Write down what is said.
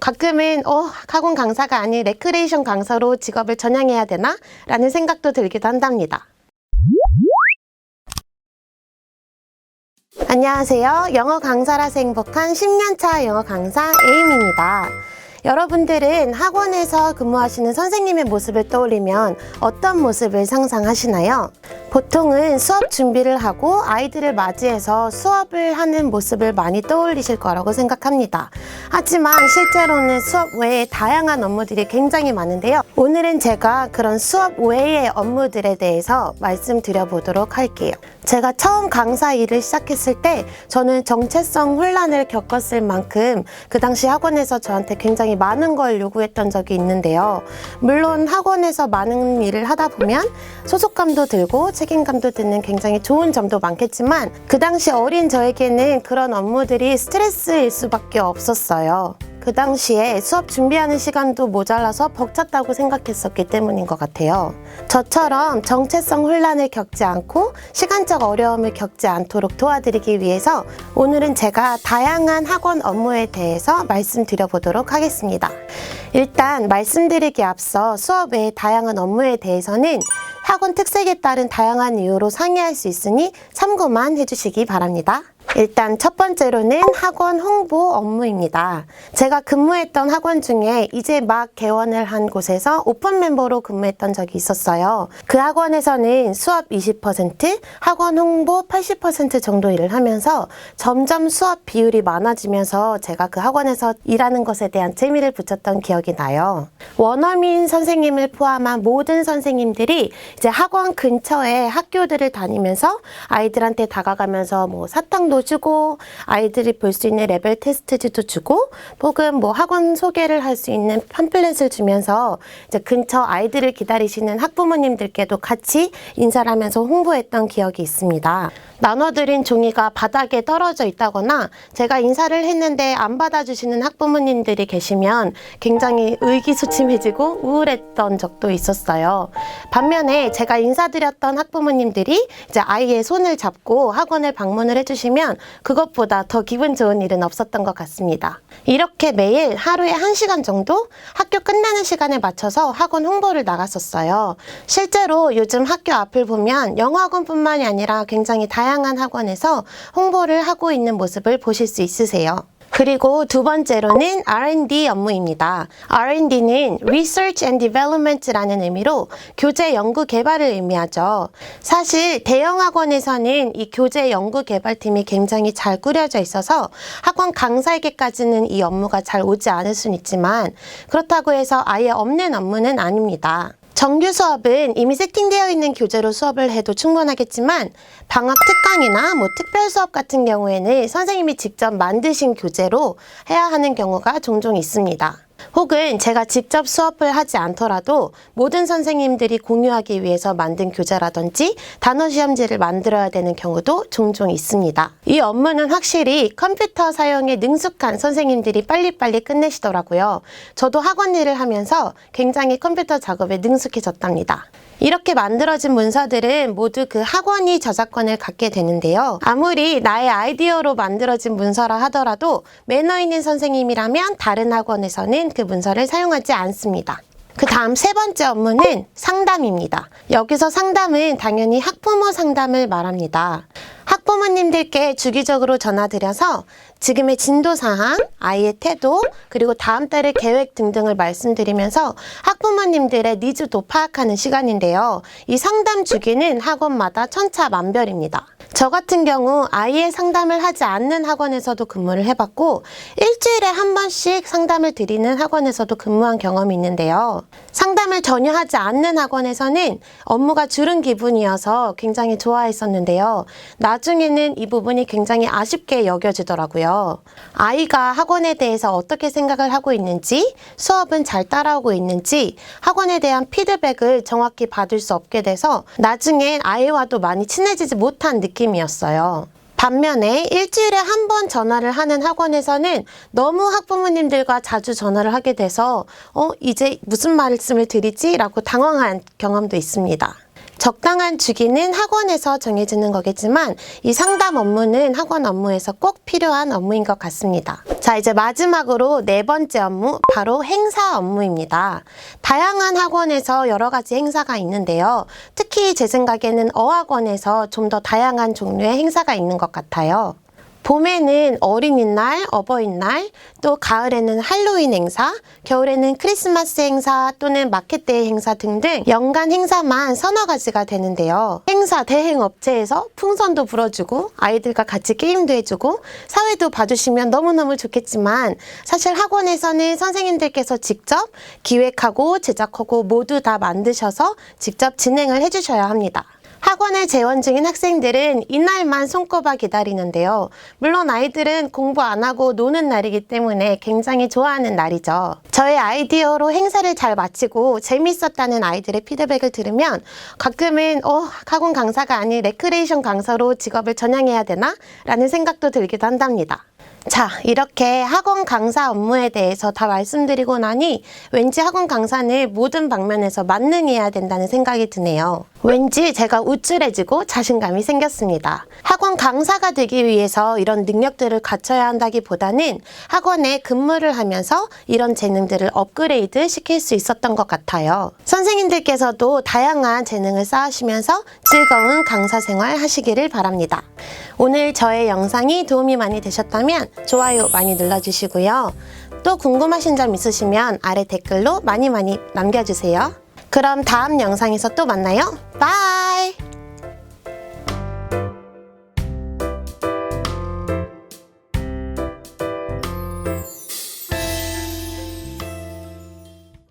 가끔은 학원 강사가 아닌 레크레이션 강사로 직업을 전향해야 되나? 라는 생각도 들기도 한답니다. 안녕하세요. 영어 강사라서 행복한 10년차 영어 강사 에임입니다. 여러분들은 학원에서 근무하시는 선생님의 모습을 떠올리면 어떤 모습을 상상하시나요? 보통은 수업 준비를 하고 아이들을 맞이해서 수업을 하는 모습을 많이 떠올리실 거라고 생각합니다. 하지만 실제로는 수업 외에 다양한 업무들이 굉장히 많은데요. 오늘은 제가 그런 수업 외의 업무들에 대해서 말씀드려 보도록 할게요. 제가 처음 강사 일을 시작했을 때 저는 정체성 혼란을 겪었을 만큼 그 당시 학원에서 저한테 굉장히 많은 걸 요구했던 적이 있는데요. 물론 학원에서 많은 일을 하다 보면 소속감도 들고 책임감도 드는 굉장히 좋은 점도 많겠지만 그 당시 어린 저에게는 그런 업무들이 스트레스일 수밖에 없었어요. 그 당시에 수업 준비하는 시간도 모자라서 벅찼다고 생각했었기 때문인 것 같아요. 저처럼 정체성 혼란을 겪지 않고 시간적 어려움을 겪지 않도록 도와드리기 위해서 오늘은 제가 다양한 학원 업무에 대해서 말씀드려 보도록 하겠습니다. 일단 말씀드리기에 앞서 수업 외의 다양한 업무에 대해서는 학원 특색에 따른 다양한 이유로 상의할 수 있으니 참고만 해주시기 바랍니다. 일단 첫 번째로는 학원 홍보 업무입니다. 제가 근무했던 학원 중에 이제 막 개원을 한 곳에서 오픈 멤버로 근무했던 적이 있었어요. 그 학원에서는 수업 20%, 학원 홍보 80% 정도 일을 하면서 점점 수업 비율이 많아지면서 제가 그 학원에서 일하는 것에 대한 재미를 붙였던 기억이 나요. 원어민 선생님을 포함한 모든 선생님들이 이제 학원 근처에 학교들을 다니면서 아이들한테 다가가면서 사탕도 주고 아이들이 볼 수 있는 레벨 테스트지도 주고 혹은 학원 소개를 할 수 있는 팜플렛을 주면서 이제 근처 아이들을 기다리시는 학부모님들께도 같이 인사를 하면서 홍보했던 기억이 있습니다. 나눠드린 종이가 바닥에 떨어져 있다거나 제가 인사를 했는데 안 받아주시는 학부모님들이 계시면 굉장히 의기소침해지고 우울했던 적도 있었어요. 반면에 제가 인사드렸던 학부모님들이 이제 아이의 손을 잡고 학원을 방문을 해주시면 그것보다 더 기분 좋은 일은 없었던 것 같습니다. 이렇게 매일 하루에 1시간 정도 학교 끝나는 시간에 맞춰서 학원 홍보를 나갔었어요. 실제로 요즘 학교 앞을 보면 영어학원뿐만이 아니라 굉장히 다양한 학원에서 홍보를 하고 있는 모습을 보실 수 있으세요. 그리고 두 번째로는 R&D 업무입니다. R&D는 Research and Development라는 의미로 교재 연구 개발을 의미하죠. 사실 대형 학원에서는 이 교재 연구 개발팀이 굉장히 잘 꾸려져 있어서 학원 강사에게까지는 이 업무가 잘 오지 않을 수는 있지만 그렇다고 해서 아예 없는 업무는 아닙니다. 정규 수업은 이미 세팅되어 있는 교재로 수업을 해도 충분하겠지만 방학 특강이나 특별 수업 같은 경우에는 선생님이 직접 만드신 교재로 해야 하는 경우가 종종 있습니다. 혹은 제가 직접 수업을 하지 않더라도 모든 선생님들이 공유하기 위해서 만든 교재라든지 단어 시험지를 만들어야 되는 경우도 종종 있습니다. 이 업무는 확실히 컴퓨터 사용에 능숙한 선생님들이 빨리빨리 끝내시더라고요. 저도 학원 일을 하면서 굉장히 컴퓨터 작업에 능숙해졌답니다. 이렇게 만들어진 문서들은 모두 그 학원이 저작권을 갖게 되는데요. 아무리 나의 아이디어로 만들어진 문서라 하더라도 매너 있는 선생님이라면 다른 학원에서는 그 문서를 사용하지 않습니다. 그 다음 세 번째 업무는 상담입니다. 여기서 상담은 당연히 학부모 상담을 말합니다. 학부모님들께 주기적으로 전화드려서 지금의 진도사항, 아이의 태도, 그리고 다음 달의 계획 등등을 말씀드리면서 학부모님들의 니즈도 파악하는 시간인데요. 이 상담 주기는 학원마다 천차만별입니다. 저 같은 경우 아이의 상담을 하지 않는 학원에서도 근무를 해봤고 일주일에 한 번씩 상담을 드리는 학원에서도 근무한 경험이 있는데요. 상담을 전혀 하지 않는 학원에서는 업무가 줄은 기분이어서 굉장히 좋아했었는데요. 나중에는 이 부분이 굉장히 아쉽게 여겨지더라고요. 아이가 학원에 대해서 어떻게 생각을 하고 있는지, 수업은 잘 따라오고 있는지 학원에 대한 피드백을 정확히 받을 수 없게 돼서 나중엔 아이와도 많이 친해지지 못한 느낌이었어요. 반면에 일주일에 한 번 전화를 하는 학원에서는 너무 학부모님들과 자주 전화를 하게 돼서 이제 무슨 말씀을 드리지? 라고 당황한 경험도 있습니다. 적당한 주기는 학원에서 정해지는 거겠지만 이 상담 업무는 학원 업무에서 꼭 필요한 업무인 것 같습니다. 자, 이제 마지막으로 네 번째 업무, 바로 행사 업무입니다. 다양한 학원에서 여러 가지 행사가 있는데요. 특히 제 생각에는 어학원에서 좀 더 다양한 종류의 행사가 있는 것 같아요. 봄에는 어린이날, 어버이날, 또 가을에는 할로윈 행사, 겨울에는 크리스마스 행사 또는 마켓데이 행사 등등 연간 행사만 서너 가지가 되는데요. 행사 대행 업체에서 풍선도 불어주고 아이들과 같이 게임도 해주고 사회도 봐주시면 너무너무 좋겠지만 사실 학원에서는 선생님들께서 직접 기획하고 제작하고 모두 다 만드셔서 직접 진행을 해주셔야 합니다. 학원에 재원 중인 학생들은 이날만 손꼽아 기다리는데요. 물론 아이들은 공부 안 하고 노는 날이기 때문에 굉장히 좋아하는 날이죠. 저의 아이디어로 행사를 잘 마치고 재밌었다는 아이들의 피드백을 들으면 가끔은 학원 강사가 아닌 레크레이션 강사로 직업을 전향해야 되나? 라는 생각도 들기도 한답니다. 자, 이렇게 학원 강사 업무에 대해서 다 말씀드리고 나니 왠지 학원 강사는 모든 방면에서 만능해야 된다는 생각이 드네요. 왠지 제가 우쭐해지고 자신감이 생겼습니다. 학원 강사가 되기 위해서 이런 능력들을 갖춰야 한다기보다는 학원에 근무를 하면서 이런 재능들을 업그레이드 시킬 수 있었던 것 같아요. 선생님들께서도 다양한 재능을 쌓으시면서 즐거운 강사 생활 하시기를 바랍니다. 오늘 저의 영상이 도움이 많이 되셨다면 좋아요 많이 눌러주시고요. 또 궁금하신 점 있으시면 아래 댓글로 많이 남겨주세요. 그럼 다음 영상에서 또 만나요. 바이!